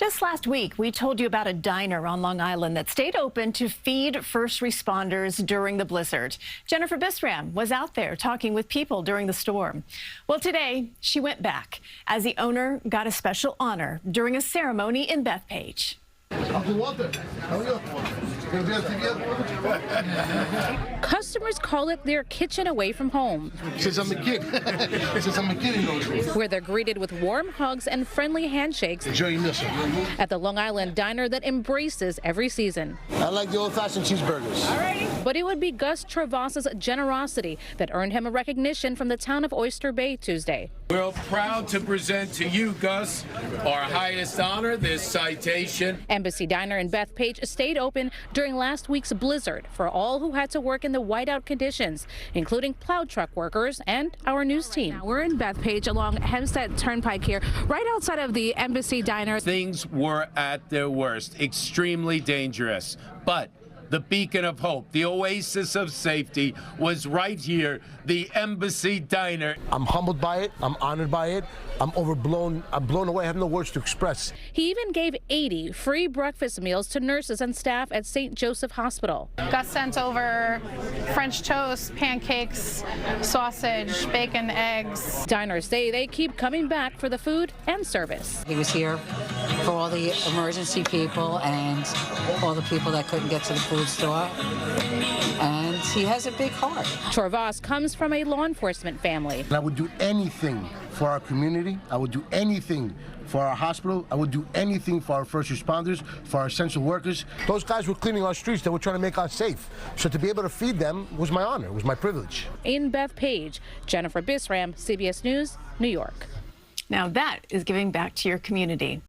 Just last week, we told you about a diner on Long Island that stayed open to feed first responders during the blizzard. Jennifer Bisram was out there talking with people during the storm. Well, today, she went back as the owner got a special honor during a ceremony in Bethpage. Uncle Walter, how are you? Customers call it their kitchen away from home. Since I'm a kid. Since I'm a kid in those days. Where they're greeted with warm hugs and friendly handshakes. Enjoy your meal, sir. At the Long Island diner that embraces every season. I like the old-fashioned cheeseburgers. Alrighty. But it would be Gus Tsiorvas' generosity that earned him a recognition from the town of Oyster Bay Tuesday. We're proud to present to you, Gus, our highest honor, this citation. Embassy Diner in Bethpage stayed open during last week's blizzard for all who had to work in the whiteout conditions, including plow truck workers and our news team. Now we're in Bethpage along Hempstead Turnpike here, right outside of the Embassy Diner. Things were at their worst, extremely dangerous, but the beacon of hope, the oasis of safety, was right here, the Embassy Diner. I'm humbled by it. I'm honored by it. I'm overblown. I'm blown away. I have no words to express. He even gave 80 free breakfast meals to nurses and staff at St. Joseph Hospital. Gus sent over French toast, pancakes, sausage, bacon, eggs. Diners say they keep coming back for the food and service. He was here for all the emergency people and all the people that couldn't get to the food store, and he has a big heart. Tsiorvas comes from a law enforcement family. And I would do anything for our community. I would do anything for our hospital. I would do anything for our first responders, for our essential workers. Those guys were cleaning our streets. They were trying to make us safe. So to be able to feed them was my honor. It was my privilege. In Bethpage, Jennifer Bisram, CBS News, New York. Now that is giving back to your community.